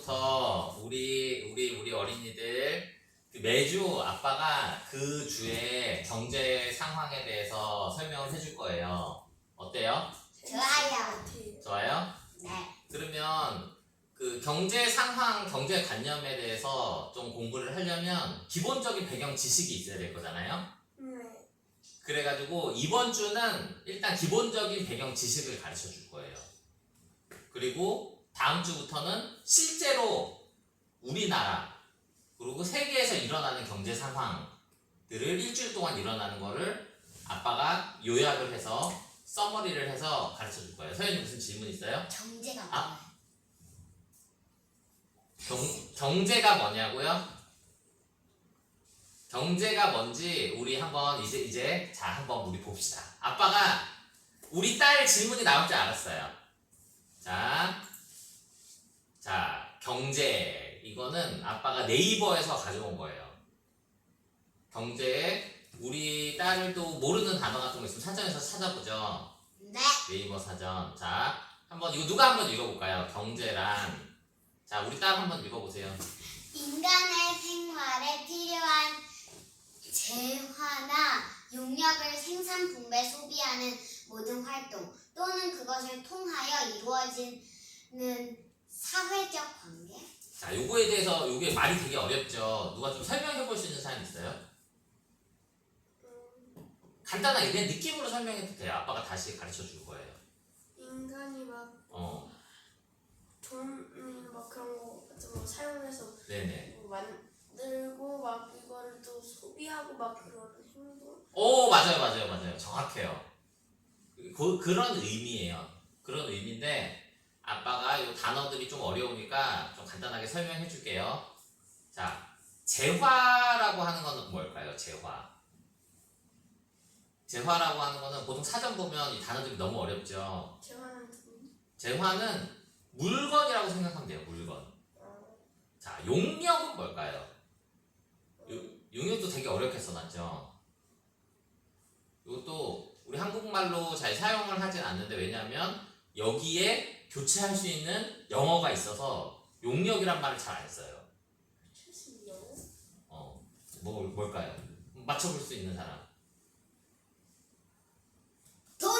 이제부터 우리 어린이들 매주 아빠가 그 주의 경제 상황에 대해서 설명을 해줄 거예요. 어때요? 좋아요. 좋아요? 네. 그러면 그 경제 상황, 경제 관념에 대해서 좀 공부를 하려면 기본적인 배경 지식이 있어야 될 거잖아요. 그래가지고 이번 주는 일단 기본적인 배경 지식을 가르쳐 줄 거예요. 그리고 다음 주부터는 실제로 우리나라 그리고 세계에서 일어나는 경제 상황들을 일주일 동안 일어나는 거를 아빠가 요약을 해서 서머리를 해서 가르쳐 줄 거예요. 서연이 무슨 질문 있어요? 경제가 아. 뭐예요? 경제가 뭐냐고요? 경제가 뭔지 우리 한번 이제 자 한번 우리 봅시다. 아빠가 우리 딸 질문이 나올 줄 알았어요. 자 경제 이거는 아빠가 네이버에서 가져온 거예요. 경제에 우리 딸도 모르는 단어 같은 거 있으면 사전에서 찾아보죠. 네. 네이버 사전. 자 한번 이거 누가 한번 읽어볼까요? 경제란 자 우리 딸 한번 읽어보세요. 인간의 생활에 필요한 재화나 용역을 생산, 분배, 소비하는 모든 활동 또는 그것을 통하여 이루어지는 사회적 관계? 자 요거에 대해서 요게 말이 되게 어렵죠. 누가 좀 설명해 볼 수 있는 사람 있어요? 간단하게 그냥 느낌으로 설명해도 돼요. 아빠가 다시 가르쳐 줄 거예요. 인간이 막 돈을 막 그런 거 같은 거 사용해서 네네. 뭐 만들고 막 이거를 또 소비하고 막 그런 행동. 오 맞아요. 정확해요. 그런 의미예요. 그런 의미인데 아빠가 요 단어들이 좀 어려우니까 좀 간단하게 설명해 줄게요. 자 재화라고 하는 거는 뭘까요? 재화라고 하는 거는 보통 사전 보면 이 단어들이 너무 어렵죠. 재화는 돈. 재화는 물건이라고 생각하면 돼요. 물건. 자 용역은 뭘까요? 용역도 되게 어렵게 써놨죠. 이것도 우리 한국말로 잘 사용을 하진 않는데 왜냐하면 여기에 교체할 수 있는 영어가 있어서 용역이란 말을 잘 안 써요. 최신용. 뭘까요? 맞춰볼 수 있는 사람. 돈?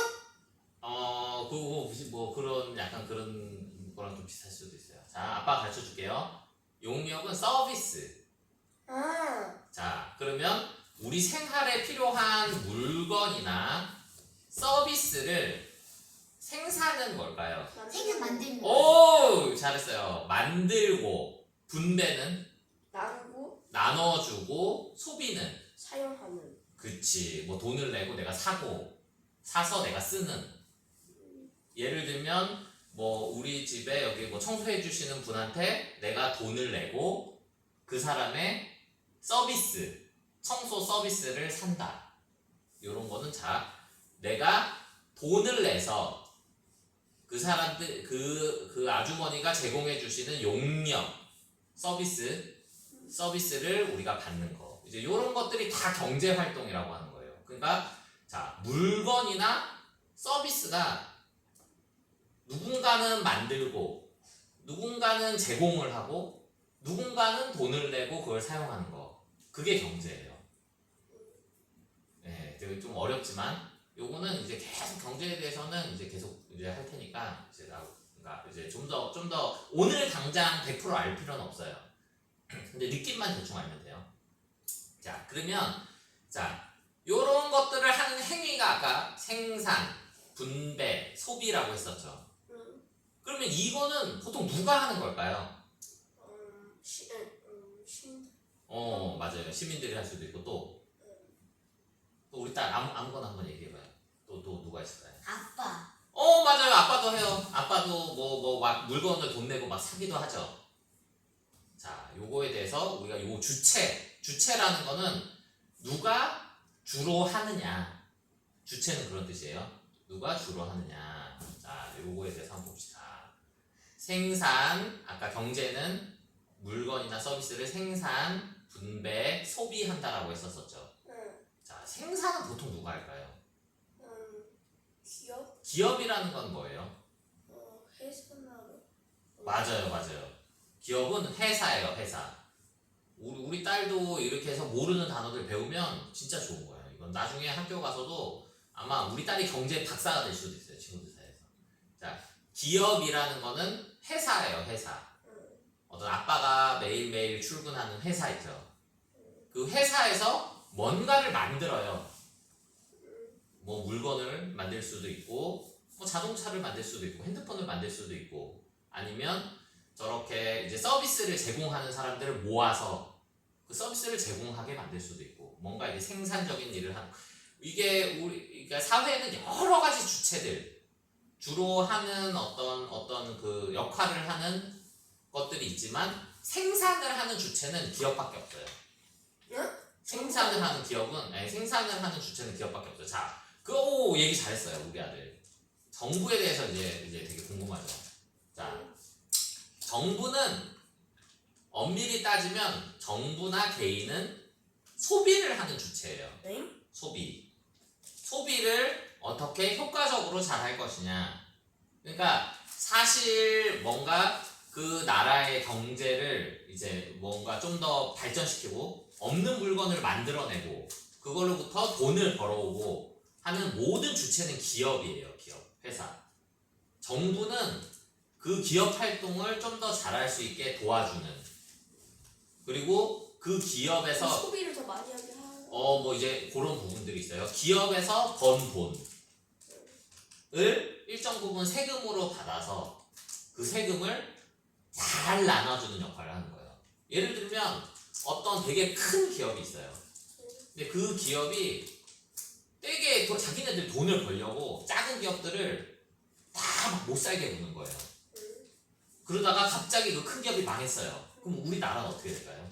그거 뭐 그런 약간 그런 거랑 좀 비슷할 수도 있어요. 자, 아빠 가르쳐 줄게요. 용역은 서비스. 자, 그러면 우리 생활에 필요한 물건이나 서비스를 생산은 뭘까요? 생산 만들는 거. 오, 잘했어요. 만들고 분배는 나누고 나눠주고 소비는 사용하는. 그치. 뭐 돈을 내고 내가 사서 내가 쓰는. 예를 들면 뭐 우리 집에 여기 뭐 청소해 주시는 분한테 내가 돈을 내고 그 사람의 서비스, 청소 서비스를 산다. 이런 거는 자 내가 돈을 내서 그 사람들 그 아주머니가 제공해 주시는 용역 서비스를 우리가 받는 거. 이제 이런 것들이 다 경제 활동이라고 하는 거예요. 그러니까 자 물건이나 서비스가 누군가는 만들고 누군가는 제공을 하고 누군가는 돈을 내고 그걸 사용하는 거. 그게 경제예요. 네, 되게 좀 어렵지만 요거는 이제 계속 경제에 대해서는 이제 계속 이제 할 테니까 그러니까 이제 좀 더 오늘 당장 100% 알 필요는 없어요. 근데 느낌만 대충 알면 돼요. 자, 그러면 자, 요런 것들을 하는 행위가 아까 생산, 분배, 소비라고 했었죠. 그러면 이거는 보통 누가 하는 걸까요? 맞아요. 시민들이 할 수도 있고 또 우리 딸 아무거나 한번 얘기해봐요. 또 누가 있을까요? 아빠. 맞아요. 아빠도 해요. 아빠도 막 물건을 돈 내고 막 사기도 하죠. 자, 요거에 대해서 우리가 요 주체라는 거는 누가 주로 하느냐. 주체는 그런 뜻이에요. 누가 주로 하느냐. 자, 요거에 대해서 한번 봅시다. 생산, 아까 경제는 물건이나 서비스를 생산, 분배, 소비한다라고 했었었죠. 자, 생산은 보통 누가 할까요? 기업. 기업이라는 건 뭐예요? 회사나. 맞아요. 기업 기업은 회사예요, 회사. 우리 딸도 이렇게 해서 모르는 단어들 배우면 진짜 좋은 거예요. 이건 나중에 학교 가서도 아마 우리 딸이 경제 박사가 될 수도 있어요, 친구들 사이에서. 자, 기업이라는 거는 회사예요, 회사. 어떤 아빠가 매일매일 출근하는 회사 있죠. 그 회사에서 뭔가를 만들어요. 뭐 물건을 만들 수도 있고, 뭐 자동차를 만들 수도 있고, 핸드폰을 만들 수도 있고, 아니면 저렇게 이제 서비스를 제공하는 사람들을 모아서 그 서비스를 제공하게 만들 수도 있고, 뭔가 이제 생산적인 일을 하는. 이게 그러니까 사회에는 여러 가지 주체들 주로 하는 어떤 그 역할을 하는 것들이 있지만 생산을 하는 주체는 기업밖에 없어요. 생산을 하는 주체는 기업밖에 없어요. 자, 얘기 잘했어요, 우리 아들. 정부에 대해서 이제 되게 궁금하죠. 자, 정부는 엄밀히 따지면 정부나 개인은 소비를 하는 주체예요. 소비를 어떻게 효과적으로 잘 할 것이냐. 그러니까 사실 뭔가 그 나라의 경제를 이제 뭔가 좀 더 발전시키고 없는 물건을 만들어내고 그걸로부터 돈을 벌어오고 하는 모든 주체는 기업이에요. 기업, 회사. 정부는 그 기업 활동을 좀 더 잘할 수 있게 도와주는, 그리고 그 기업에서 소비를 더 많이 하게 하는. 뭐 이제 그런 부분들이 있어요. 기업에서 번 돈을 일정 부분 세금으로 받아서 그 세금을 잘 나눠주는 역할을 하는 거예요. 예를 들면 어떤 되게 큰 기업이 있어요. 근데 그 기업이 되게 자기네들 돈을 벌려고 작은 기업들을 다 막 못 살게 구는 거예요. 그러다가 갑자기 그 큰 기업이 망했어요. 그럼 우리 나라는 어떻게 될까요?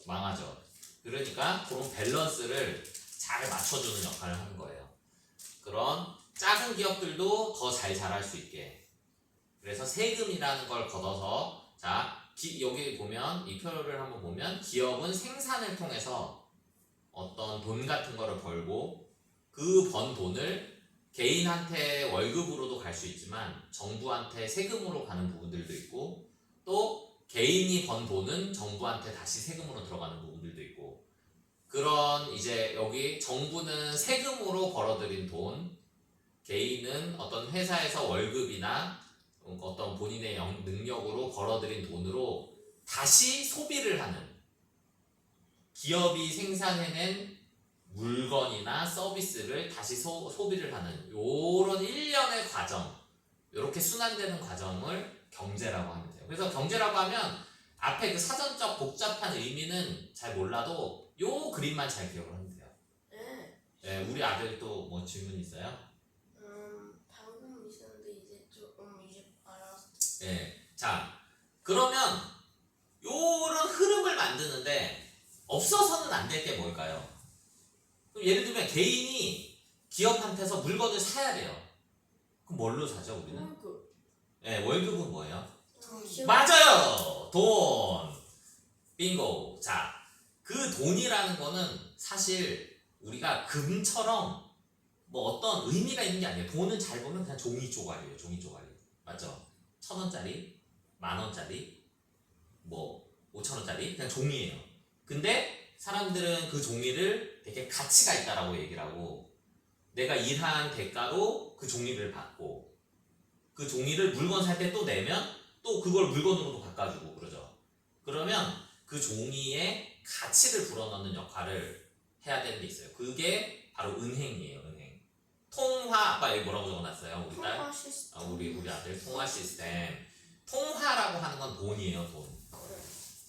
망하죠. 그러니까 그런 밸런스를 잘 맞춰주는 역할을 하는 거예요. 그런 작은 기업들도 더 잘 자랄 수 있게. 그래서 세금이라는 걸 걷어서, 자, 여기 보면 이 표를 한번 보면 기업은 생산을 통해서 어떤 돈 같은 거를 벌고 그 번 돈을 개인한테 월급으로도 갈 수 있지만 정부한테 세금으로 가는 부분들도 있고, 또 개인이 번 돈은 정부한테 다시 세금으로 들어가는 부분들도 있고, 그런 이제 여기 정부는 세금으로 벌어들인 돈, 개인은 어떤 회사에서 월급이나 어떤 본인의 능력으로 벌어들인 돈으로 다시 소비를 하는, 기업이 생산해낸 물건이나 서비스를 다시 소비를 하는 요런 일련의 과정, 요렇게 순환되는 과정을 경제라고 하면 돼요. 그래서 경제라고 하면 앞에 그 사전적 복잡한 의미는 잘 몰라도 요 그림만 잘 기억을 하면 돼요. 네, 우리 아들 또 뭐 질문 있어요? 방금 있었는데 이제 조금 이제 알았어. 네, 자, 그러면 요런 흐름을 만드는데 없어서는 안 될 게 뭘까요? 그럼 예를 들면 개인이 기업한테서 물건을 사야 돼요. 그럼 뭘로 사죠, 우리는? 네, 월급은 뭐예요? 맞아요! 돈! 빙고! 자, 그 돈이라는 거는 사실 우리가 금처럼 뭐 어떤 의미가 있는 게 아니에요. 돈은 잘 보면 그냥 종이 쪼가리예요, 종이 쪼가리. 맞죠? 1,000원짜리, 10,000원짜리, 뭐 5,000원짜리, 그냥 종이에요. 근데 사람들은 그 종이를 되게 가치가 있다라고 얘기를 하고, 내가 일한 대가로 그 종이를 받고, 그 종이를 물건 살 때 또 내면 또 그걸 물건으로도 바꿔주고 그러죠. 그러면 그 종이에 가치를 불어넣는 역할을 해야 되는 게 있어요. 그게 바로 은행이에요, 은행. 통화, 아빠 여기 뭐라고 적어놨어요? 우리 딸? 통화 시스템. 우리 아들 통화 시스템. 통화라고 하는 건 돈이에요, 돈.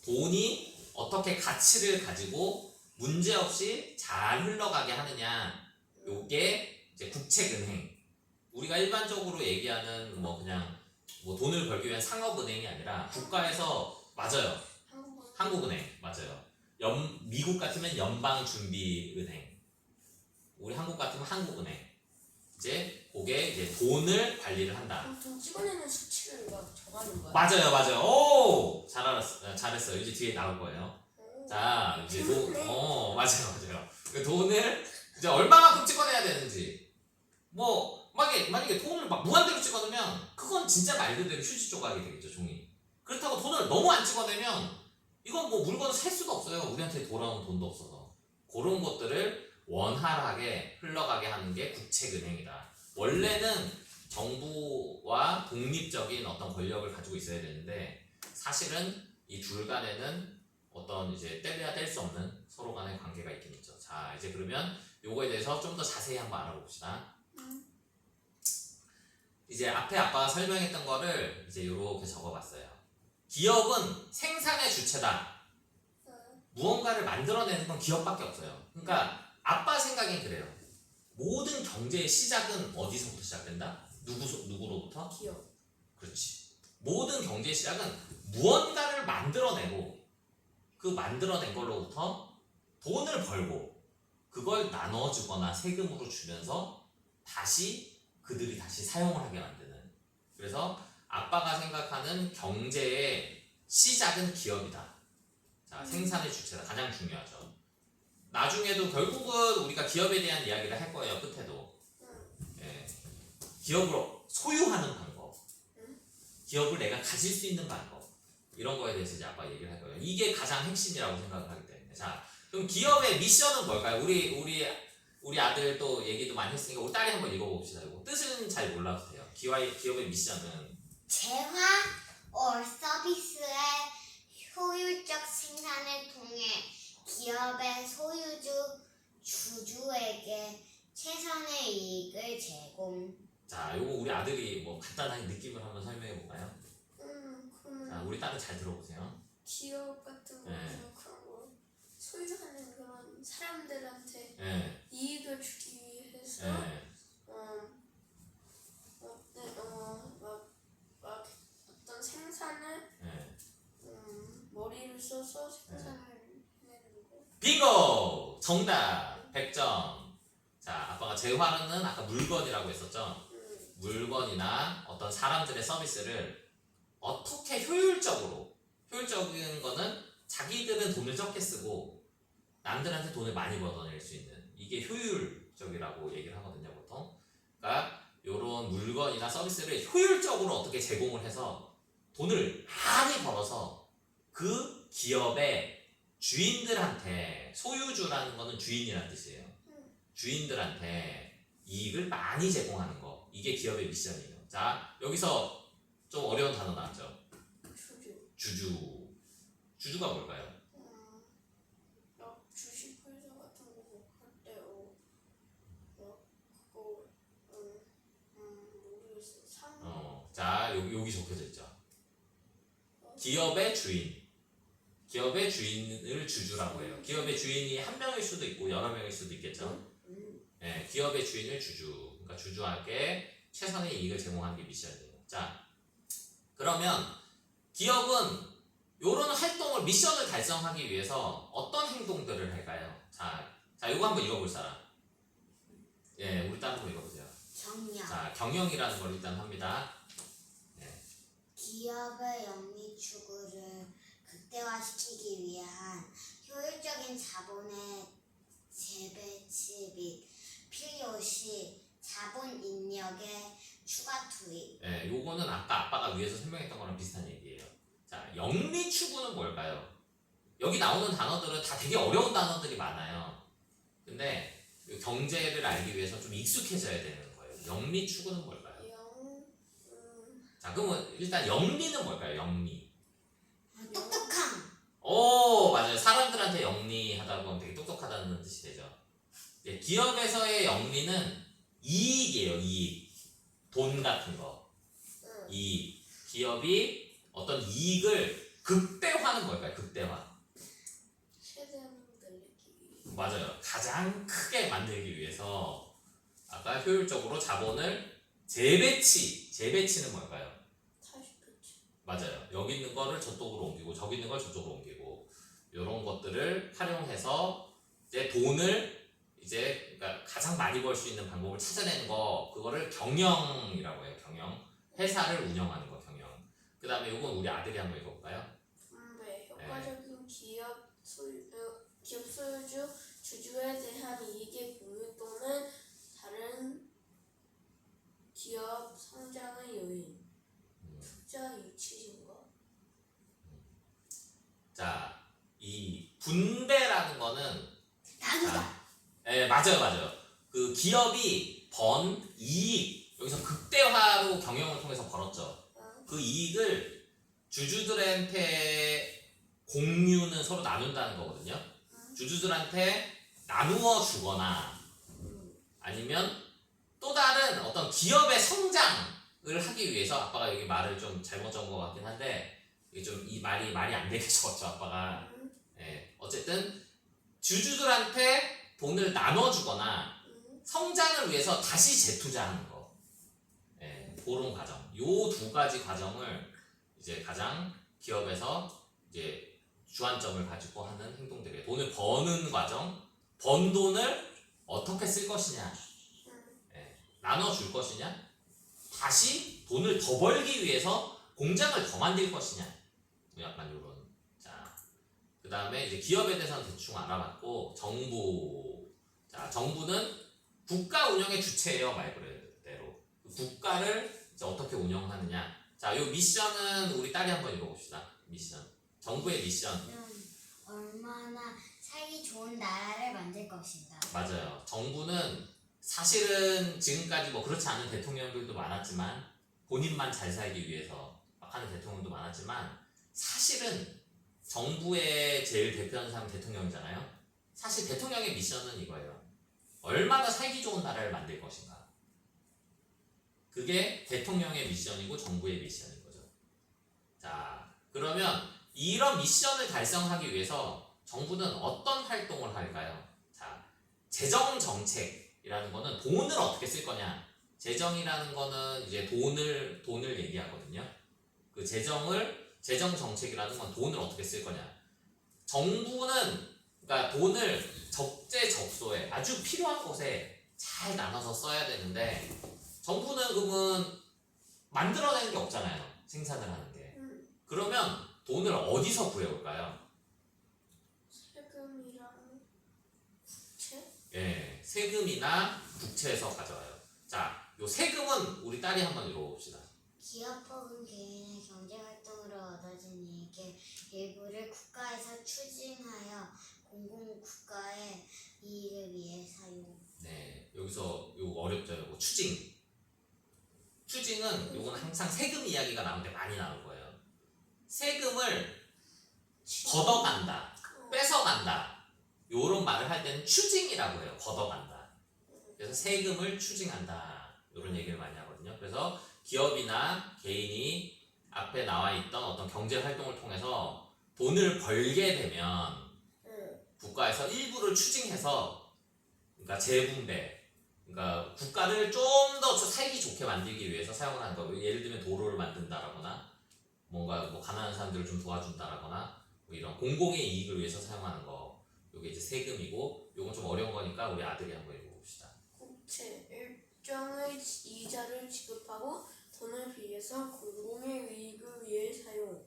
돈이 어떻게 가치를 가지고 문제없이 잘 흘러가게 하느냐, 요게 이제 국책은행. 우리가 일반적으로 얘기하는 뭐 그냥 뭐 돈을 벌기 위한 상업은행이 아니라 국가에서, 맞아요, 한국은행, 맞아요. 미국 같으면 연방준비은행, 우리 한국 같으면 한국은행. 이제 그게 이제 돈을 관리를 한다. 그럼 돈 찍어내는 수치를 막 정하는 거야? 맞아요. 오, 잘했어요. 이제 뒤에 나올 거예요. 자, 이제 맞아요. 그 돈을 이제 얼마만큼 찍어내야 되는지, 뭐 만약에 돈을 막 무한대로 찍어놓으면 그건 진짜 말 그대로 휴지 조각이 되겠죠, 종이. 그렇다고 돈을 너무 안 찍어내면 이건 뭐 물건을 살 수도 없어요. 우리한테 돌아온 돈도 없어서. 그런 것들을 원활하게 흘러가게 하는 게 국책은행이다. 원래는 정부와 독립적인 어떤 권력을 가지고 있어야 되는데 사실은 이 둘 간에는 어떤 이제 떼려야 뗄 수 없는 서로 간의 관계가 있긴 있죠. 자, 이제 그러면 요거에 대해서 좀 더 자세히 한번 알아봅시다. 이제 앞에 아빠가 설명했던 거를 이제 요렇게 적어봤어요. 기업은 생산의 주체다. 무언가를 만들어내는 건 기업밖에 없어요. 그러니까 아빠 생각엔 그래요. 모든 경제의 시작은 어디서부터 시작된다? 누구로부터? 기업. 그렇지. 모든 경제의 시작은 무언가를 만들어내고 그 만들어낸 걸로부터 돈을 벌고 그걸 나눠주거나 세금으로 주면서 그들이 다시 사용을 하게 만드는. 그래서 아빠가 생각하는 경제의 시작은 기업이다. 자, 생산의 주체다. 가장 중요하죠. 나중에도 결국은 우리가 기업에 대한 이야기를 할 거예요. 끝에도. 예. 기업을 소유하는 방법, 기업을 내가 가질 수 있는 방법, 이런 거에 대해서 이제 아빠 얘기를 할 거예요. 이게 가장 핵심이라고 생각을 하기 때문에. 자, 그럼 기업의 미션은 뭘까요? 우리 아들 또 얘기도 많이 했으니까 우리 딸이 한번 읽어봅시다. 이거 뜻은 잘 몰라도 돼요. 기업의 미션은 재화 서비스의 효율적 생산을 통해 기업의 주주에게 최선의 이익을 제공. 자, 요거 우리 아들이 뭐 간단하게 느낌을 한번 설명해 볼까요? 자, 우리 딸은 잘 들어보세요. 기업 같은 거 네. 그런 거 소유하는 그런 사람들한테 예, 이익을 주기 위해서 예, 막 어떤 생산을 예. 머리를 써서 생산을 해내는 거. 빙고! 정답! 100점. 자, 아빠가 재화는 아까 물건이라고 했었죠? 물건이나 어떤 사람들의 서비스를 어떻게 효율적인 거는 자기들은 돈을 적게 쓰고 남들한테 돈을 많이 걷어낼 수 있는, 이게 효율적이라고 얘기를 하거든요, 보통. 그러니까 이런 물건이나 서비스를 효율적으로 어떻게 제공을 해서 돈을 많이 벌어서 그 기업의 주인들한테, 소유주라는 거는 주인이라는 뜻이에요. 주인들한테 이익을 많이 제공하는 거, 이게 기업의 미션이에요. 자, 여기서 좀 어려운 단어 나왔죠. 주주가 뭘까요? 막 주식회사 같은 거 할 때 그거 모르겠어. 자, 여기 적혀져 있죠. 기업의 주인을 주주라고 해요. 기업의 주인이 한 명일 수도 있고 여러 명일 수도 있겠죠. 네, 기업의 주인을 주주. 그러니까 주주에게 최선의 이익을 제공하는 게 미션이에요. 자, 그러면 기업은 이런 활동을, 미션을 달성하기 위해서 어떤 행동들을 할까요? 자, 이거 한번 읽어볼 사람. 예, 우리 딸 한번 읽어보세요. 경영. 자, 경영이라는 걸 일단 합니다. 기업의 영리 추구를 극대화시키기 위한 효율적인 자본의 재배치 및 필요시 자본 인력의 추가 투입. 예, 요거는 아빠가 위에서 설명했던 거랑 비슷한 얘기예요. 자, 영리 추구는 뭘까요? 여기 나오는 단어들은 다 되게 어려운 단어들이 많아요. 근데 경제를 알기 위해서 좀 익숙해져야 되는 거예요. 영리 추구는 뭘까요? 자, 그러면 일단 영리는 뭘까요? 영리. 똑똑함. 오, 맞아요. 사람들한테 영리하다고 하면 되게 똑똑하다는 뜻이 되죠. 예, 기업에서의 영리는 이익이에요. 이익. 돈 같은 거. 이익. 기업이 어떤 이익을 극대화하는 걸까요? 극대화. 최대한 늘리기. 맞아요. 가장 크게 만들기 위해서 아까 효율적으로 자본을 재배치는 뭘까요? 다시 배치. 맞아요. 여기 있는 거를 저쪽으로 옮기고 저기 있는 걸 저쪽으로 옮기고 이런 것들을 활용해서 이제 돈을 그러니까 가장 많이 벌 수 있는 방법을 찾아내는 거, 그거를 경영이라고 해요. 경영. 회사를 운영하는 거, 경영. 그 다음에 이건 우리 아들이 한번 읽어볼까요? 분배. 효과적인 기업 소유주 주주에 대한 이익의 공유 또는 다른 기업 성장의 요인. 투자 유치 증거. 자, 이 분배라는 거는 나누다. 맞아요. 그 기업이 번 이익 여기서 극대화로 경영을 통해서 벌었죠. 그 이익을 주주들한테 공유는 서로 나눈다는 거거든요. 주주들한테 나누어 주거나 아니면 또 다른 어떤 기업의 성장을 하기 위해서 아빠가 여기 말을 좀 잘못 적은 것 같긴 한데 이게 좀 이 말이 안 되게 적었죠 아빠가. 어쨌든 주주들한테 돈을 나눠주거나 성장을 위해서 다시 재투자하는 거. 그런 과정. 요 두 가지 과정을 이제 가장 기업에서 이제 주안점을 가지고 하는 행동들이에요. 돈을 버는 과정, 번 돈을 어떻게 쓸 것이냐, 나눠줄 것이냐, 다시 돈을 더 벌기 위해서 공장을 더 만들 것이냐, 약간 요런. 자, 그 다음에 이제 기업에 대해서는 대충 알아봤고, 정부. 자, 정부는 국가 운영의 주체예요, 말 그대로. 국가를 이제 어떻게 운영하느냐. 자, 요 미션은 우리 딸이 한번 읽어봅시다. 미션. 정부의 미션. 얼마나 살기 좋은 나라를 만들 것인가. 맞아요. 정부는 사실은 지금까지 뭐 그렇지 않은 대통령들도 많았지만 본인만 잘 살기 위해서 막 하는 대통령도 많았지만 사실은 정부의 제일 대표하는 사람이 대통령이잖아요. 사실 대통령의 미션은 이거예요. 얼마나 살기 좋은 나라를 만들 것인가. 그게 대통령의 미션이고 정부의 미션인 거죠. 자, 그러면 이런 미션을 달성하기 위해서 정부는 어떤 활동을 할까요? 자, 재정 정책이라는 거는 돈을 어떻게 쓸 거냐. 재정이라는 거는 이제 돈을 얘기하거든요. 그 재정 정책이라는 건 돈을 어떻게 쓸 거냐. 정부는 그러니까 돈을 적재적소에 아주 필요한 곳에 잘 나눠서 써야 되는데 정부는 그러면 만들어내는 게 없잖아요. 생산을 하는 게. 그러면 돈을 어디서 구해올까요? 세금이랑 부채? 세금이나 국채에서 가져와요. 자, 요 세금은 우리 딸이 한번 읽어봅시다. 기업 혹은 개인의 경제활동으로 얻어진 이익의 일부를 국가에서 추징하여 공공국가의 이익을 위해 사용. 여기서 요 어렵죠. 요거 추징. 추징은 요거는 항상 세금 이야기가 나올 때 많이 나올 거예요. 세금을 걷어간다, 뺏어간다. 요런 말을 할 때는 추징이라고 해요. 걷어간다. 그래서 세금을 추징한다. 요런 얘기를 많이 하거든요. 그래서 기업이나 개인이 앞에 나와 있던 어떤 경제 활동을 통해서 돈을 벌게 되면 국가에서 일부를 추징해서 그러니까 재분배, 그러니까 국가를 좀 더 살기 좋게 만들기 위해서 사용을 하는 거. 예를 들면 도로를 만든다라거나 뭔가 뭐 가난한 사람들을 좀 도와준다라거나 뭐 이런 공공의 이익을 위해서 사용하는 거. 요게 이제 세금이고 요건 좀 어려운 거니까 우리 아들이 한번 읽어봅시다. 국채. 일정의 이자를 지급하고 돈을 빌려서 공공의 이익을 위해 사용.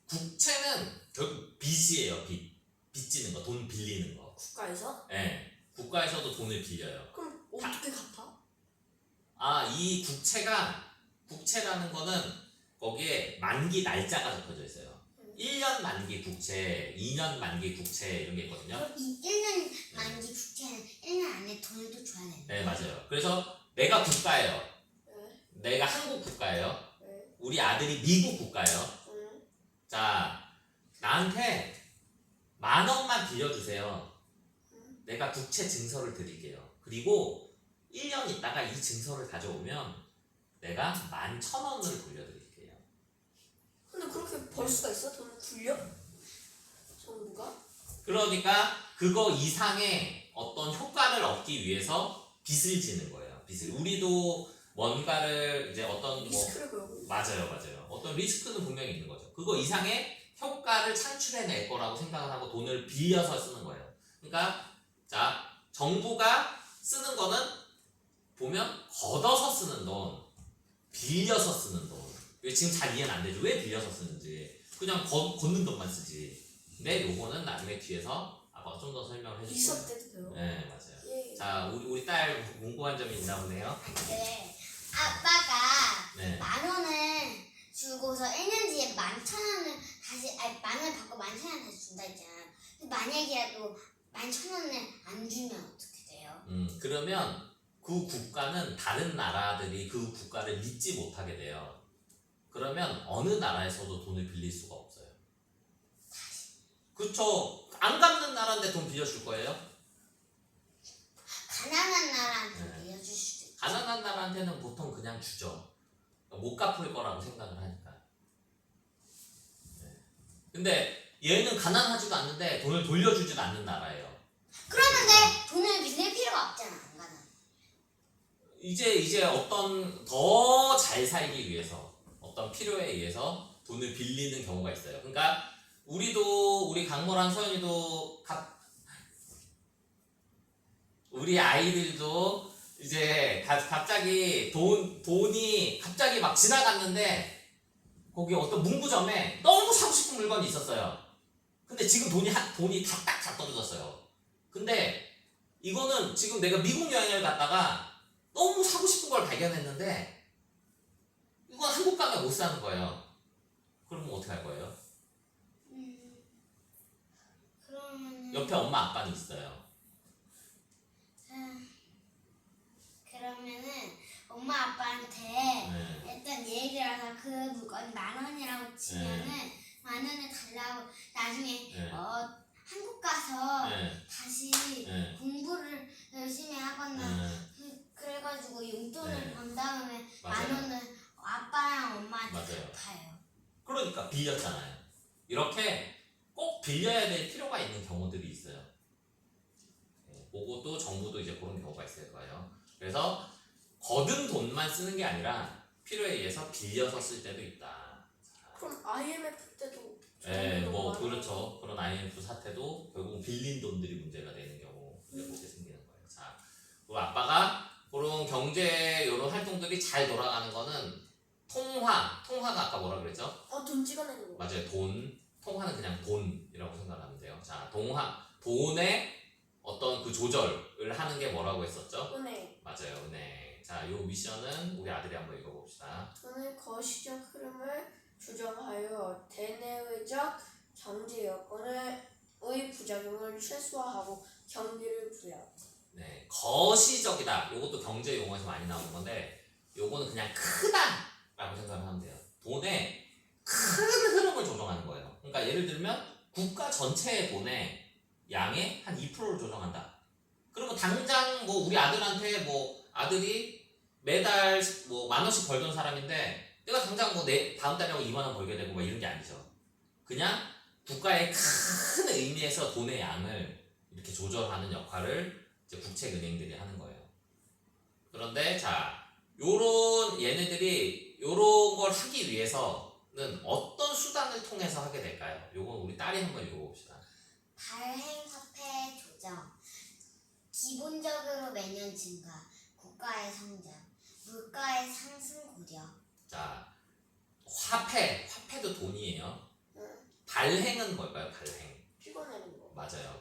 국채는 결국 빚이에요. 빚지는 거, 돈 빌리는 거. 국가에서? 국가에서도 돈을 빌려요. 그럼 어떻게 갚아? 이 국채라는 거는 거기에 만기 날짜가 적혀져 있어요. 1년 만기 국채, 2년 만기 국채 이런 게 있거든요. 그럼 이 1년 만기 국채는 1년 안에 돈을 또 줘야 되는 네, 맞아요. 그래서 내가 국가예요. 내가 한국 국가예요. 우리 아들이 미국 국가예요. 자, 나한테 10,000원만 빌려주세요. 내가 국채 증서를 드릴게요. 그리고 1년 있다가 이 증서를 가져오면 내가 11,000원을 돌려드릴게요. 근데 그렇게 벌 수가 있어? 돈을 굴려? 정부가? 그러니까 그거 이상의 어떤 효과를 얻기 위해서 빚을 지는 거예요. 빚을. 우리도 뭔가를 이제 어떤 리스크를 걸고. 맞아요. 어떤 리스크는 분명히 있는 거죠. 그거 이상의 효과를 창출해낼 거라고 생각을 하고 돈을 빌려서 쓰는 거예요. 그러니까 자, 정부가 쓰는 거는 보면 걷어서 쓰는 돈, 빌려서 쓰는 돈. 지금 잘 이해는 안 되죠. 왜 빌려서 쓰는지. 그냥 걷는 돈만 쓰지. 근데 요거는 나중에 뒤에서 아빠가 좀 더 설명을 해줄 이섭 거예요. 때도 배워. 네, 맞아요. 예. 자, 우리 딸 궁금한 점이 있나 보네요. 네. 아빠가 네. 10,000원을 주고서 1년 뒤에 11,000원을 다시 만원 받고 11,000원 다시 준다 했잖아요. 근데 만약이라도 11,000원을 안 주면 어떻게 돼요? 그러면 그 국가는 다른 나라들이 그 국가를 믿지 못하게 돼요. 그러면 어느 나라에서도 돈을 빌릴 수가 없어요. 그쵸? 안 갚는 나라인데 돈 빌려줄 거예요? 가난한 나라한테 네. 빌려줄 수도 있죠. 가난한 나라한테는 보통 그냥 주죠. 못 갚을 거라고 생각을 하니까. 네. 근데 얘는 가난하지도 않는데 돈을 돌려주지도 않는 나라예요. 그러는데 돈을 빌릴 필요가 없잖아. 안 가난. 이제 어떤 더 잘 살기 위해서 어떤 필요에 의해서 돈을 빌리는 경우가 있어요. 그러니까 우리 강모랑 서연이도 우리 아이들도 이제 갑자기 돈이 갑자기 막 지나갔는데 거기 어떤 문구점에 너무 사고 싶은 물건이 있었어요. 근데 지금 돈이 다 떨어졌어요. 근데 이거는 지금 내가 미국 여행을 갔다가 너무 사고 싶은 걸 발견했는데 이건 한국 가면 못 사는 거예요. 그러면 어떻게 할 거예요? 그러면은 옆에 엄마 아빠는 있어요. 그러면은 엄마 아빠한테 네. 일단 예를 들어서 그 물건이 10,000원이라고 치면은 10,000원을 달라고 나중에 네. 한국 가서 네. 다시 네. 공부를 열심히 하거나 그래가지고 용돈을 네. 번 다음에 맞아요. 10,000원을 아빠랑 엄마한테 맞아요. 갚아요. 그러니까 빌렸잖아요. 이렇게 꼭 빌려야 될 필요가 있는 경우들이 있어요. 그것도 정부도 이제 그런 경우가 있을 거예요. 그래서 거둔 돈만 쓰는 게 아니라 필요에 의해서 빌려서 쓸 때도 있다. 그럼 IMF 때도 네, 그런 뭐 경우가 그렇죠. 그런 IMF 사태도 결국 빌린 돈들이 문제가 되는 경우 그렇게 생기는 거예요. 자, 그 아빠가 그런 경제 이런 활동들이 잘 돌아가는 거는 통화가 아까 뭐라 그랬죠? 돈 찍어내는 거. 맞아요. 통화는 그냥 돈이라고 생각하면 돼요. 자, 돈의 어떤 그 조절을 하는 게 뭐라고 했었죠? 은행. 맞아요, 은행. 자, 요 미션은 우리 아들이 한번 읽어봅시다. 돈의 거시적 흐름을 조정하여 대내외적 경제 여건의 부작용을 최소화하고 경기를 부여. 네, 거시적이다. 요것도 경제 용어에서 많이 나오는 건데, 요거는 그냥 크다라고 생각을 하면 돼요. 돈의 큰 흐름을 조정하는 거예요. 그러니까 예를 들면 국가 전체의 돈의 양의 한 2%를 조정한다. 그러면 당장 뭐 우리 아들한테 뭐 아들이 매달 뭐 10,000원씩 벌던 사람인데 내가 당장 뭐 다음 달에 20,000원 벌게 되고 뭐 이런 게 아니죠. 그냥 국가의 큰 의미에서 돈의 양을 이렇게 조절하는 역할을 이제 국책은행들이 하는 거예요. 그런데 자, 얘네들이 요런 걸 하기 위해서는 어떤 수단을 통해서 하게 될까요? 요건 우리 딸이 한번 읽어봅시다. 발행화폐 조정, 기본적으로 매년 증가, 국가의 성장, 물가의 상승 고려. 자, 화폐도 돈이에요. 응. 발행은 뭘까요? 발행. 찍어내는 거. 맞아요.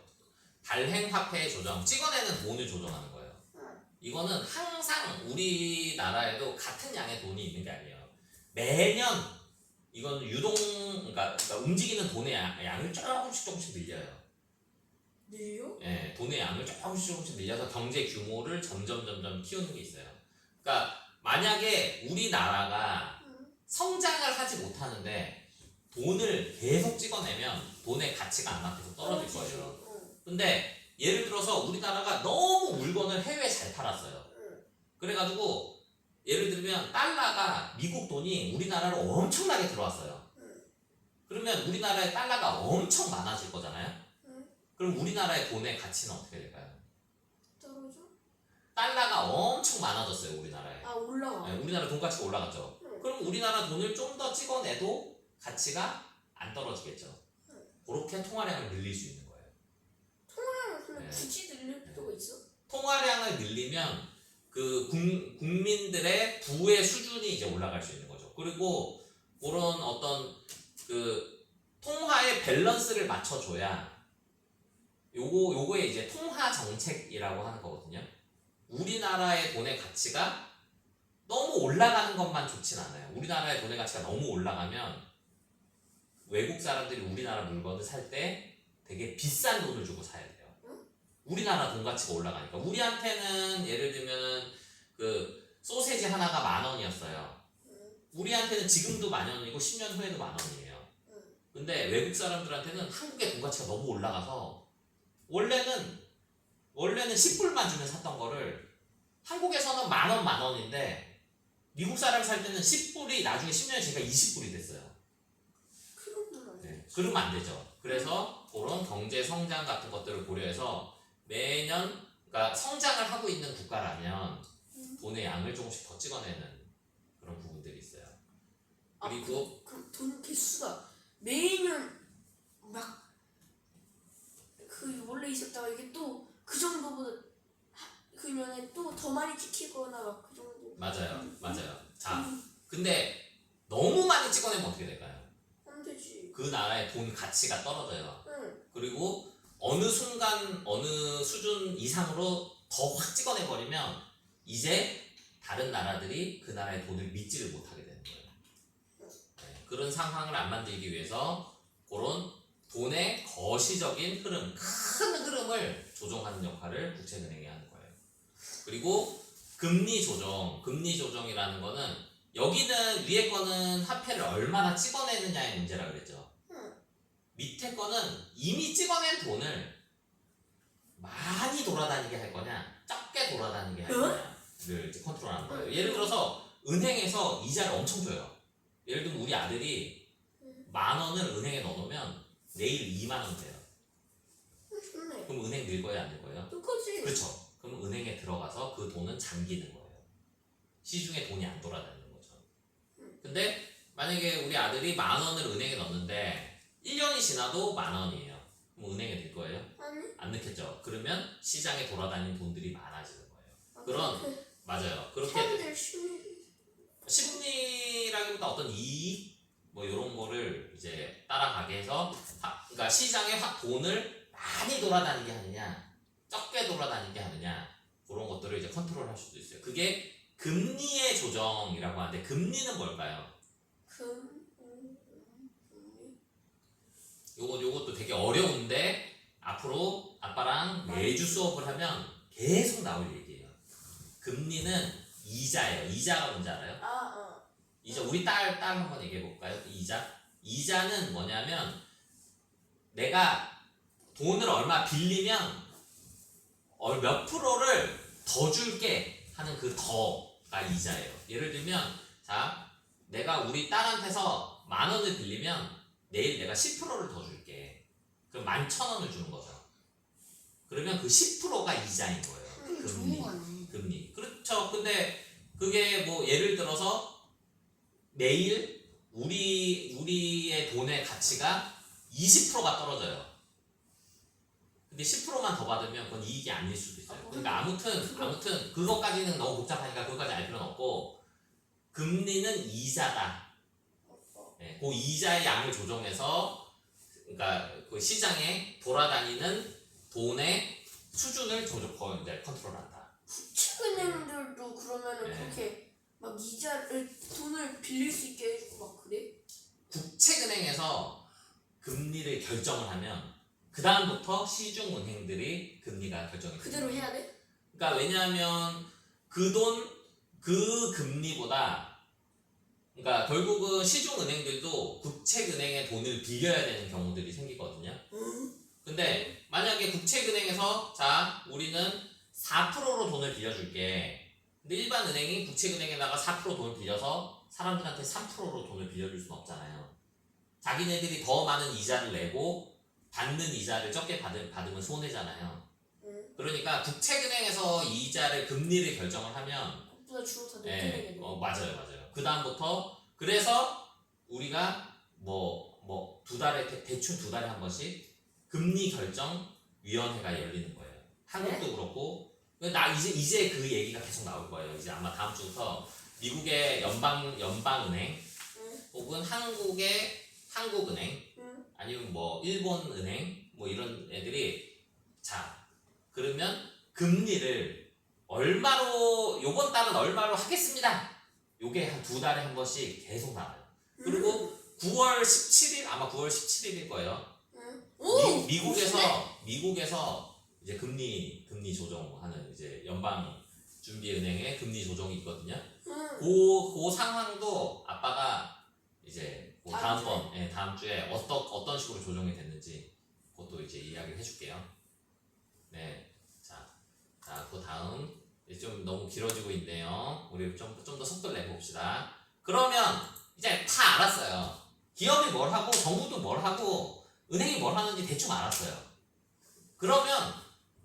발행 화폐의 조정, 찍어내는 돈을 조정하는 거예요. 응. 이거는 항상 우리나라에도 같은 양의 돈이 있는 게 아니에요. 매년 이건 그러니까 움직이는 돈의 양을 조금씩 늘려요. 늘려? 예, 돈의 양을 조금씩 늘려서 경제 규모를 점점 키우는 게 있어요. 그러니까 만약에 우리나라가 성장을 하지 못하는데 돈을 계속 찍어내면 돈의 가치가 아마 계속 떨어질 거예요. 근데 예를 들어서 우리나라가 너무 물건을 해외에 잘 팔았어요. 그래가지고 예를 들면 달러가 미국 돈이 우리나라로 엄청나게 들어왔어요. 그러면 우리나라의 달러가 엄청 많아질 거잖아요. 그럼 우리나라의 돈의 가치는 어떻게 될까요? 떨어져? 달러가 엄청 많아졌어요, 우리나라에. 올라가. 네, 우리나라 돈 가치가 올라갔죠. 그럼 우리나라 돈을 좀 더 찍어내도 가치가 안 떨어지겠죠. 그렇게 통화량을 늘릴 수 있는 거예요. 근데 네. 굳이 늘릴 필요가 있어? 통화량을 늘리면 그 국민들의 부의 수준이 이제 올라갈 수 있는 거죠. 그리고 그런 어떤 그 통화의 밸런스를 맞춰줘야 요거에 이제 통화 정책이라고 하는 거거든요. 우리나라의 돈의 가치가 너무 올라가는 것만 좋진 않아요. 우리나라의 돈의 가치가 너무 올라가면 외국 사람들이 우리나라 물건을 살 때 되게 비싼 돈을 주고 사야 돼요. 우리나라 돈 가치가 올라가니까. 우리한테는 예를 들면 그 소세지 하나가 10,000원이었어요. 우리한테는 지금도 10,000원이고 10년 후에도 10,000원이에요. 근데 외국 사람들한테는 한국의 돈 가치가 너무 올라가서 원래는 10불만 주면 샀던 거를 한국에서는 10,000원 미국 사람 살 때는 10불이 나중에 10년에 제가 20불이 됐어요. 네, 그러면 안 되죠. 그래서 그런 경제 성장 같은 것들을 고려해서 매년 그러니까 성장을 하고 있는 국가라면 돈의 양을 조금씩 더 찍어내는 그런 부분들이 있어요. 그리고 그럼 돈 개수가 매년 막 그 원래 있었다가 이게 또 그 정도보다 그러면 또 더 많이 찍히거나 막 그 정도. 맞아요. 자, 근데 너무 많이 찍어내면 어떻게 될까요? 안 되지. 그 나라의 돈 가치가 떨어져요. 응. 그리고 어느 순간 어느 수준 이상으로 더 확 찍어내버리면 이제 다른 나라들이 그 나라의 돈을 믿지를 못하게 되는 거예요. 네, 그런 상황을 안 만들기 위해서 그런 돈의 거시적인 흐름, 큰 흐름을 조정하는 역할을 국채은행이 하는 거예요. 그리고 금리 조정이라는 거는 여기는 위에 거는 화폐를 얼마나 찍어내느냐의 문제라 그랬죠. 밑에 거는 이미 찍어낸 돈을 많이 돌아다니게 할 거냐, 적게 돌아다니게 할 거냐를 이제 컨트롤하는 거예요. 예를 들어서 은행에서 이자를 엄청 줘요. 예를 들면 우리 아들이 10,000원을 은행에 넣어놓으면 내일 20,000원 돼요. 좋네. 그럼 은행 늘 거예요, 안 늘 거예요? 똑같이. 그렇죠. 그럼 은행에 들어가서 그 돈은 잠기는 거예요. 시중에 돈이 안 돌아다니는 거죠. 근데 만약에 우리 아들이 10,000원을 은행에 넣었는데 1년이 지나도 10,000원이에요. 그럼 은행에 들 거예요? 아니. 안 넣겠죠. 그러면 시장에 돌아다니는 돈들이 많아지는 거예요. 그런 맞아요. 그렇게 사람들 심리라기보다 어떤 이익 뭐 이런 거를 이제 따라가게 해서 그러니까 시장에 확 돈을 많이 돌아다니게 하느냐 적게 돌아다니게 하느냐 그런 것들을 이제 컨트롤할 수도 있어요. 그게 금리의 조정이라고 하는데 금리는 뭘까요? 요것도 되게 어려운데 앞으로 아빠랑 매주 수업을 하면 계속 나올 얘기예요. 금리는 이자예요. 이자가 뭔지 알아요? 이자 우리 딸 한번 얘기해 볼까요? 이자는 뭐냐면 내가 돈을 얼마 빌리면 몇 프로를 더 줄게 하는 그 더가 이자예요. 예를 들면 자 내가 우리 딸한테서 10,000원을 빌리면 내일 내가 10%를 더 줄게. 그럼 11,000원을 주는 거죠. 그러면 그 10%가 이자인 거예요. 좋은 거네. 금리. 그렇죠. 근데 그게 뭐 예를 들어서 내일 우리의 돈의 가치가 20%가 떨어져요. 근데 10%만 더 받으면 그건 이익이 아닐 수도 있어요. 그러니까 아무튼 그것까지는 너무 복잡하니까 그것까지 알 필요는 없고 금리는 이자다. 네, 그 이자의 양을 조정해서 그러니까 그 시장에 돌아다니는 돈의 수준을 이제 컨트롤한다. 국채은행들도 그러면은 네. 그렇게 막 이자를 돈을 빌릴 수 있게 해주고 막 그래? 국채은행에서 금리를 결정을 하면 그 다음부터 시중 은행들이 금리가 결정이 됩니다. 그대로 해야 돼? 그러니까 왜냐하면 그 금리보다 그러니까 결국은 시중 은행들도 국채은행에 돈을 빌려야 되는 경우들이 생기거든요. 근데 만약에 국채은행에서 자 우리는 4%로 돈을 빌려줄게. 근데 일반 은행이 국채은행에다가 4% 돈을 빌려서 사람들한테 3%로 돈을 빌려줄 수는 없잖아요. 자기네들이 더 많은 이자를 내고 받는 이자를 적게 받으면 손해잖아요. 그러니까 국채은행에서 이자를 금리를 결정을 하면 그보다 주로 다 높게 네, 내겠네. 맞아요. 그 다음부터 그래서 우리가 대충 두 달에 한 번씩 금리 결정 위원회가 열리는 거예요. 한국도 그렇고 이제 그 얘기가 계속 나올 거예요. 이제 아마 다음 주부터 미국의 연방은행 혹은 한국의 한국은행 아니면 뭐 일본은행 뭐 이런 애들이 자 그러면 금리를 얼마로 요번 달은 얼마로 하겠습니다. 요게 한 2달에 한 번씩 계속 나와요. 그리고 9월 17일 아마 9월 17일일 거예요. 응? 오! 미국에서 이제 금리 조정하는 이제 연방준비은행의 금리 조정이 있거든요. 응. 그 상황도 아빠가 이제 뭐 다음 다음 주에 어떤 식으로 조정이 됐는지 그것도 이제 이야기를 해줄게요. 네, 자, 그 다음 이제 좀 너무 길어지고 있네요. 우리 좀 더 속도를 내봅시다. 그러면 이제 다 알았어요. 기업이 뭘 하고 정부도 뭘 하고 은행이 뭘 하는지 대충 알았어요. 그러면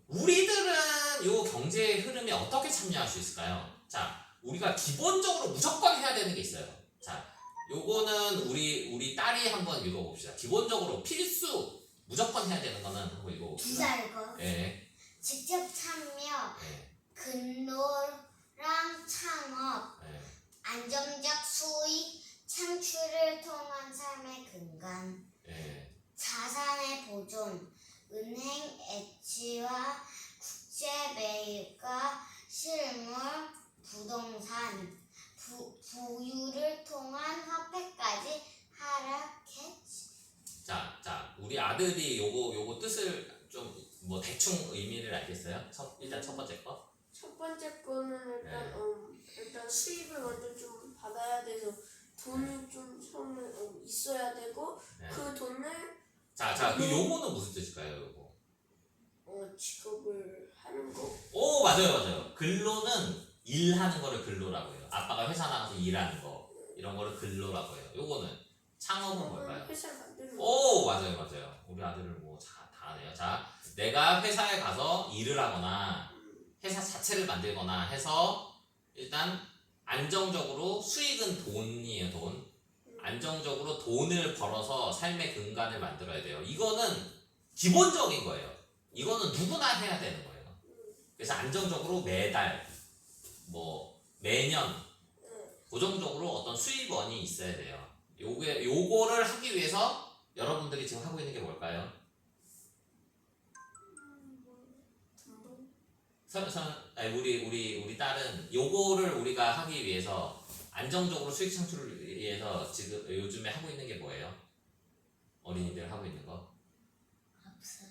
우리들은 요 경제의 흐름에 어떻게 참여할 수 있을까요? 자, 우리가 기본적으로 무조건 해야 되는 게 있어요. 자, 요거는 우리 딸이 한번 읽어봅시다. 기본적으로 필수 무조건 해야 되는 거는 한번 읽어봅시다. 두살 거. 예, 직접 참여, 예, 근로랑 창업, 예. 안정적 수익 창출을 통한 삶의 근간, 예. 자산의 보존, 은행 애지와 국제 매입과 실물, 부동산, 부유를 통한 화폐까지 하락했지. 자, 우리 아들이 요거 뜻을 좀 뭐 대충 의미를 알겠어요? 일단 첫 번째 거. 첫 번째 거는 일단 네. 일단 수입을 먼저 좀 받아야 돼서 돈이 좀 처음에 있어야 되고 네. 그 돈을 그 요거는 무슨 뜻일까요, 요거? 직업을 하는 거. 오, 맞아요. 근로는 일하는 거를 근로라고 해요. 아빠가 회사 나가서 일하는 거 이런 거를 근로라고 해요. 요거는 창업은 뭘까요? 회사를 만드는 거. 오, 맞아요. 우리 아들을 뭐 다 아네요. 자, 내가 회사에 가서 일을 하거나 회사 자체를 만들거나 해서 일단 안정적으로 수익은 돈이에요, 돈. 안정적으로 돈을 벌어서 삶의 근간을 만들어야 돼요. 이거는 기본적인 거예요. 이거는 누구나 해야 되는 거예요. 그래서 안정적으로 매달, 뭐 매년 고정적으로 어떤 수입원이 있어야 돼요. 요거를 하기 위해서 여러분들이 지금 하고 있는 게 뭘까요? 우리 딸은 요거를 우리가 하기 위해서 안정적으로 수익 창출을 위해서 지금 요즘에 하고 있는 게 뭐예요? 어린이들 하고 있는 거? 없어요.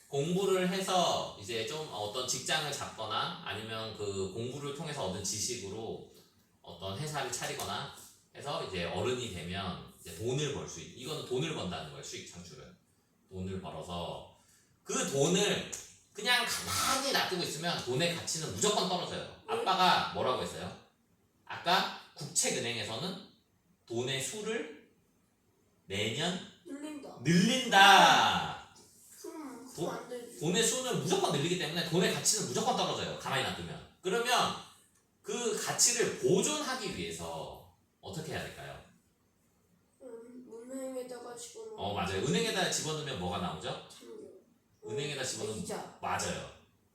공부를 해서 이제 좀 어떤 직장을 잡거나 아니면 그 공부를 통해서 얻은 지식으로 어떤 회사를 차리거나 해서 이제 어른이 되면 이제 돈을 벌 수 이거는 돈을 번다는 거예요. 수익 창출은 돈을 벌어서 그 돈을 그냥 가만히 놔두고 있으면 돈의 가치는 무조건 떨어져요. 아빠가 뭐라고 했어요? 아까 국책은행에서는 돈의 수를 매년 늘린다. 그럼 안 되지. 돈의 수는 무조건 늘리기 때문에 돈의 가치는 무조건 떨어져요. 가만히 놔두면. 그러면 그 가치를 보존하기 위해서 어떻게 해야 될까요? 은행에다가 집어넣어. 맞아요. 은행에다 집어넣으면 뭐가 나오죠? 은행에다 집어넣으면 이자. 맞아요.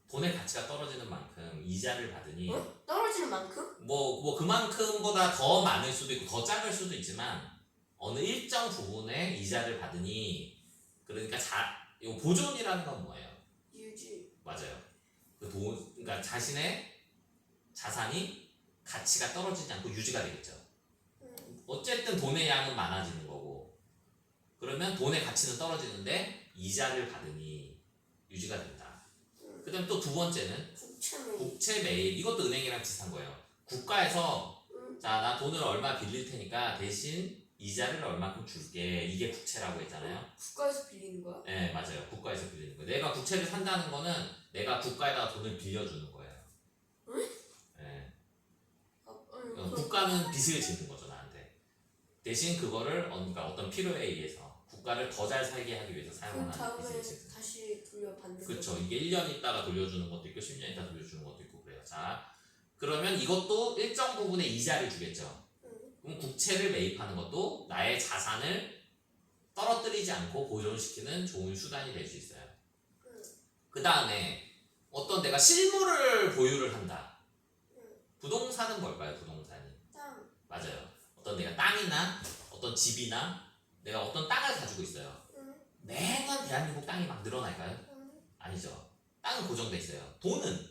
돈의 가치가 떨어지는 만큼 이자를 받으니 떨어지는 만큼? 뭐 그만큼보다 더 많을 수도 있고 더 작을 수도 있지만 어느 일정 부분의 이자를 받으니 그러니까 요 보존이라는 건 뭐예요? 유지. 맞아요. 그러니까 자신의 자산이 가치가 떨어지지 않고 유지가 되겠죠. 어쨌든 돈의 양은 많아지는 거고 그러면 돈의 가치는 떨어지는데 이자를 받으니 유지가 된다. 그 다음에 또 두 번째는 국채 매입. 이것도 은행이랑 비슷한 거예요. 국가에서 자, 나 돈을 얼마 빌릴 테니까 대신 이자를 얼마큼 줄게. 이게 국채라고 했잖아요. 국가에서 빌리는 거야? 네, 맞아요. 국가에서 빌리는 거예요. 내가 국채를 산다는 거는 내가 국가에다가 돈을 빌려주는 거예요. 네. 국가는 빚을 지는 거죠, 나한테. 대신 그거를 그러니까 어떤 필요에 의해서 국가를 더 잘 살게 하기 위해서 사용하는 다음에 빚을 지는 거예요. 다시 돌려받는 그렇죠. 이게 1년 있다가 돌려주는 것도 있고 10년 있다가 돌려주는 것도 있고 그래요. 자, 그러면 이것도 일정 부분의 이자를 주겠죠. 그럼 국채를 매입하는 것도 나의 자산을 떨어뜨리지 않고 보존시키는 좋은 수단이 될 수 있어요. 그 다음에 어떤 내가 실물을 보유를 한다. 부동산은 뭘까요? 부동산이. 땅. 맞아요. 어떤 내가 땅이나 어떤 집이나 내가 어떤 땅을 가지고 있어요. 매년 대한민국 땅이 막 늘어날까요? 아니죠. 땅은 고정돼 있어요. 돈은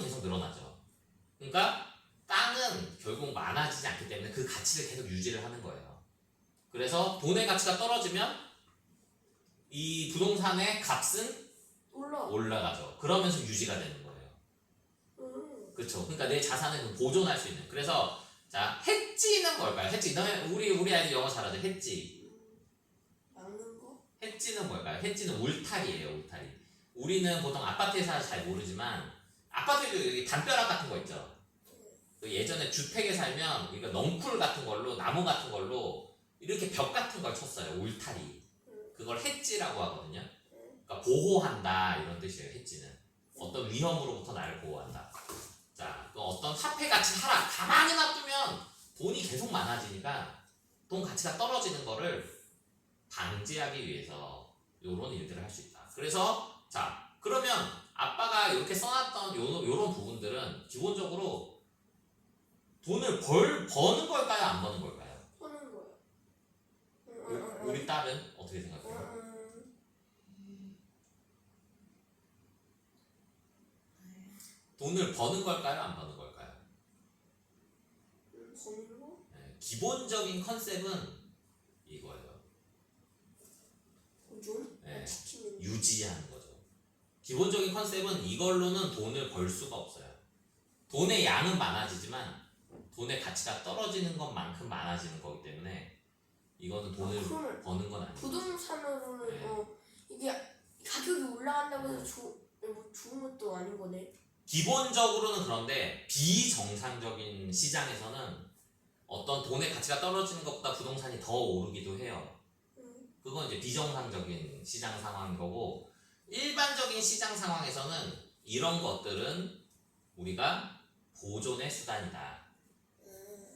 계속 늘어나죠. 그러니까 양은 결국 많아지지 않기 때문에 그 가치를 계속 유지를 하는 거예요. 그래서 돈의 가치가 떨어지면 이 부동산의 값은 올라가죠. 그러면서 유지가 되는 거예요. 그렇죠. 그러니까 내 자산을 보존할 수 있는. 그래서 자, 해지는 뭘까요? 해지. 우리 아이들 영어 잘하죠. 해지. 막는 거? 해지는 뭘까요? 해지는 울타리예요. 울타리. 우리는 보통 아파트에서 잘 모르지만 아파트에도 여기 담벼락 같은 거 있죠. 그 예전에 주택에 살면 이거 넝쿨 같은 걸로 나무 같은 걸로 이렇게 벽 같은 걸 쳤어요. 울타리. 그걸 해지라고 하거든요. 그러니까 보호한다 이런 뜻이에요. 해지는 어떤 위험으로부터 나를 보호한다. 자, 그 어떤 화폐 가치 하락 가만히 놔두면 돈이 계속 많아지니까 돈 가치가 떨어지는 거를 방지하기 위해서 이런 일들을 할 수 있다. 그래서 자, 그러면 아빠가 이렇게 써놨던 요런 부분들은 기본적으로 돈을 버는 걸까요? 안 버는 걸까요? 버는 거요. 우리 딸은 어떻게 생각해요? 돈을 버는 걸까요? 안 버는 걸까요? 버는 거? 네, 기본적인 컨셉은 이거예요. 보존? 네, 지키는. 유지하는 거죠. 기본적인 컨셉은 이걸로는 돈을 벌 수가 없어요. 돈의 양은 많아지지만 돈의 가치가 떨어지는 것만큼 많아지는 거기 때문에 이거는 돈을 그러면 버는 건 아니에요. 부동산으로는 네. 이게 가격이 올라간다고 해서 좋은 것도 아닌 거네. 기본적으로는 그런데 비정상적인 시장에서는 어떤 돈의 가치가 떨어지는 것보다 부동산이 더 오르기도 해요. 그건 이제 비정상적인 시장 상황인 거고, 일반적인 시장 상황에서는 이런 것들은 우리가 보존의 수단이다.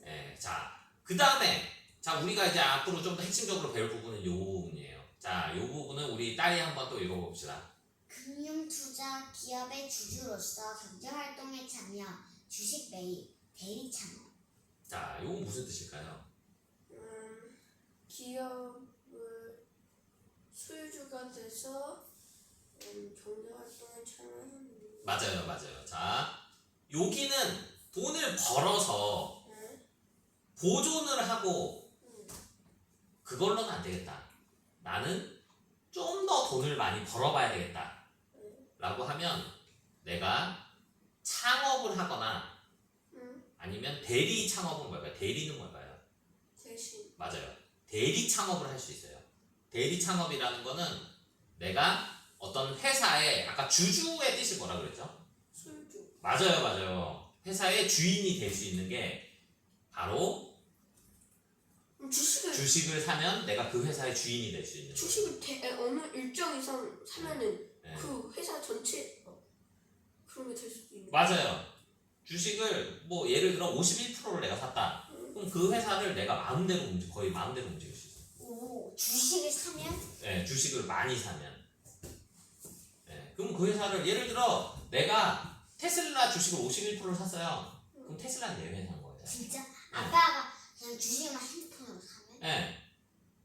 예, 자, 그 다음에 자, 우리가 이제 앞으로 좀 더 핵심적으로 배울 부분은 이 부분이에요. 자, 이 부분은 우리 딸이 한번 또 읽어봅시다. 금융투자 기업의 주주로서 경제활동에 참여, 주식 매입, 대리 참여. 자, 이건 무슨 뜻일까요? 기업을 소유주가 돼서 경제활동에 참여하는. 맞아요. 자, 여기는 돈을 벌어서 보존을 하고 그걸로는 안 되겠다. 나는 좀 더 돈을 많이 벌어봐야 되겠다. 라고 하면 내가 창업을 하거나 아니면 대리 창업은 뭘까요? 대리는 뭘까요? 대신. 맞아요. 대리 창업을 할 수 있어요. 대리 창업이라는 거는 내가 어떤 회사에 아까 주주의 뜻이 뭐라 그랬죠? 소유주. 맞아요. 회사의 주인이 될 수 있는 게 바로 주식을 사면 내가 그 회사의 주인이 될 수 있는 주식을 어느 일정 이상 사면은 네. 그 회사 전체 그런 게 될 수도 있는. 맞아요. 주식을 뭐 예를 들어 51%를 내가 샀다. 그럼 그 회사를 내가 거의 마음대로 움직일 수 있어요. 오, 주식을 사면? 네, 주식을 많이 사면. 네, 그럼 그 회사를 예를 들어 내가 테슬라 주식을 51%를 샀어요. 그럼 테슬라는 내 회사인 거예요. 진짜? 아빠가 그냥 주식만 핸드폰으로 사면? 네.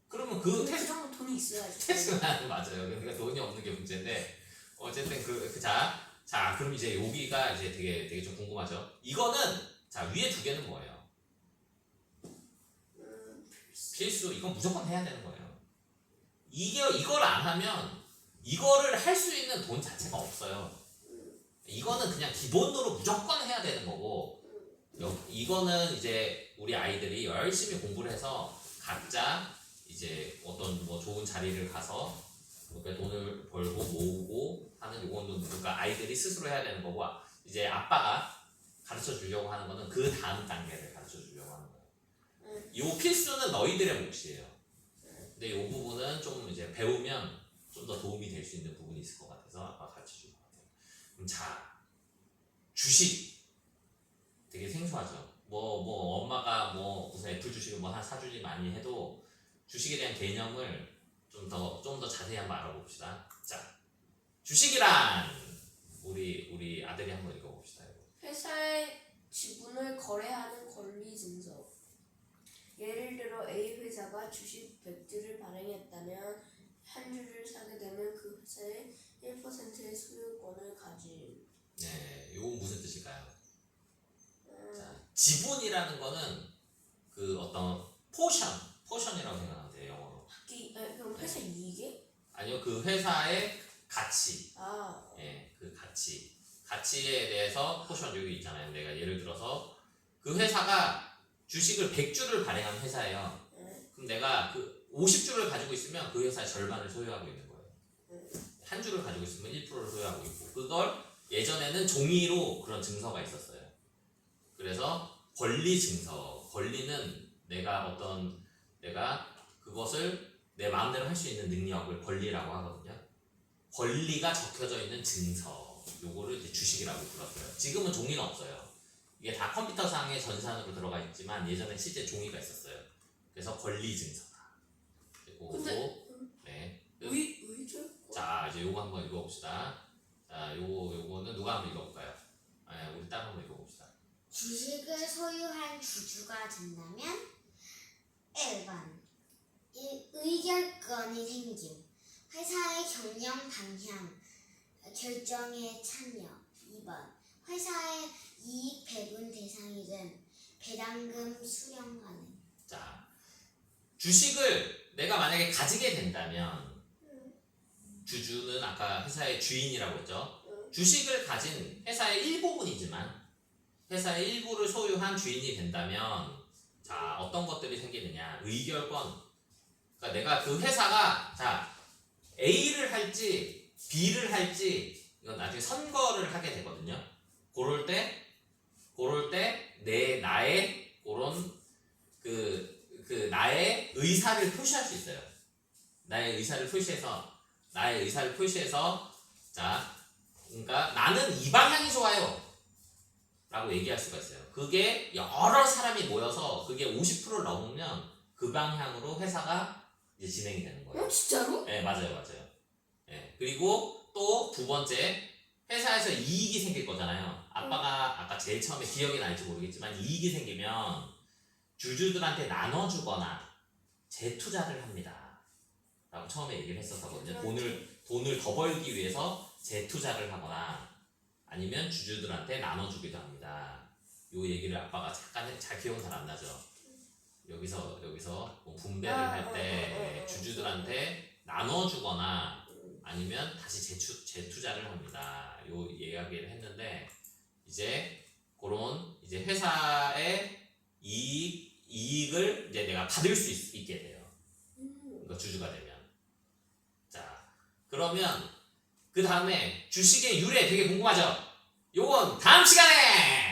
그러면 그 그 정도 돈이 있어야지. 테슬라는 맞아요. 그러니까 돈이 없는 게 문제인데 어쨌든 자, 그럼 이제 여기가 이제 되게 좀 궁금하죠. 이거는 자 위에 두 개는 뭐예요? 필수. 이건 무조건 해야 되는 거예요. 이걸 안 하면 이거를 할 수 있는 돈 자체가 없어요. 이거는 그냥 기본으로 무조건 해야 되는 거고, 이거는 이제 우리 아이들이 열심히 공부를 해서 각자 이제 어떤 뭐 좋은 자리를 가서 그러니까 돈을 벌고 모으고 하는 요거는 그러니까 아이들이 스스로 해야 되는 거고, 이제 아빠가 가르쳐 주려고 하는 거는 그 다음 단계를 가르쳐 주려고 하는 거예요. 요 필수는 너희들의 몫이에요. 근데 요 부분은 좀 이제 배우면 좀 더 도움이 될 수 있는 부분이 있을 것 같아서 아빠가 가르쳐 줄 것 같아요. 그럼 자, 주식 되게 생소하죠. 뭐 엄마가 뭐 무슨 애플 주식을 뭐 한 사주지 많이 해도 주식에 대한 개념을 좀 더 자세히 한번 알아봅시다. 자, 주식이란 우리 아들이 한번 읽어봅시다. 이거. 회사의 지분을 거래하는 권리 증서. 예를 들어 A 회사가 주식 100주를 발행했다면 한 주를 사게 되면 그 회사의 1%의 소유권을 가짐. 네, 요건 무슨 뜻일까요? 자, 지분이라는 거는 그 어떤 포션이라고 생각하면 돼요, 영어로. 그럼 회사 이익에? 아니요, 그 회사의 가치. 아, 예, 그 가치에 대해서 포션 여기 있잖아요. 내가 예를 들어서 그 회사가 주식을 100주를 발행한 회사예요. 그럼 내가 그 50주를 가지고 있으면 그 회사의 절반을 소유하고 있는 거예요. 한 주를 가지고 있으면 1%를 소유하고 있고, 그걸 예전에는 종이로 그런 증서가 있었어요. 그래서 권리 증서, 권리는 내가 그것을 내 마음대로 할 수 있는 능력을 권리라고 하거든요. 권리가 적혀져 있는 증서, 요거를 이제 주식이라고 불렀어요. 지금은 종이는 없어요. 이게 다 컴퓨터상의 전산으로 들어가 있지만 예전에 실제 종이가 있었어요. 그래서 권리 증서다. 근데 네. 의결? 자, 이제 요거 한번 읽어봅시다. 자, 요거는 누가 한번 읽어볼까요? 네, 우리 딸 한번 읽어봅시다. 주식을 소유한 주주가 된다면 1번 의결권이 생김. 회사의 경영 방향 결정에 참여. 2번 회사의 이익 배분 대상이 된 배당금 수령 가능. 자, 주식을 내가 만약에 가지게 된다면 주주는 아까 회사의 주인이라고 했죠. 주식을 가진 회사의 일부분이지만 회사의 일부를 소유한 주인이 된다면 자, 어떤 것들이 생기느냐. 의결권. 그러니까 내가 그 회사가 자 A를 할지 B를 할지 이건 나중에 선거를 하게 되거든요. 그럴 때 나의 그런 나의 의사를 표시할 수 있어요. 나의 의사를 표시해서 자, 그러니까 나는 이 방향이 좋아요 라고 얘기할 수가 있어요. 그게 여러 사람이 모여서 그게 50%를 넘으면 그 방향으로 회사가 이제 진행이 되는 거예요. 진짜로? 네, 맞아요. 네, 그리고 또 두 번째, 회사에서 이익이 생길 거잖아요. 아빠가 아까 제일 처음에 기억이 날지 모르겠지만 이익이 생기면 주주들한테 나눠주거나 재투자를 합니다 라고 처음에 얘기를 했었거든요. 돈을 더 벌기 위해서 재투자를 하거나 아니면 주주들한테 나눠주기도 합니다. 요 얘기를 아빠가 잠깐 잘 기억은 잘 안 나죠. 여기서 뭐 분배를 할 때 주주들한테 나눠주거나 아니면 다시 재투자를 합니다. 요 이야기를 했는데 이제 그런 이제 회사의 이익을 이제 내가 받을 수 있게 돼요. 그러니까 주주가 되면. 자, 그러면 그 다음에 주식의 유래 되게 궁금하죠? 요건 다음 시간에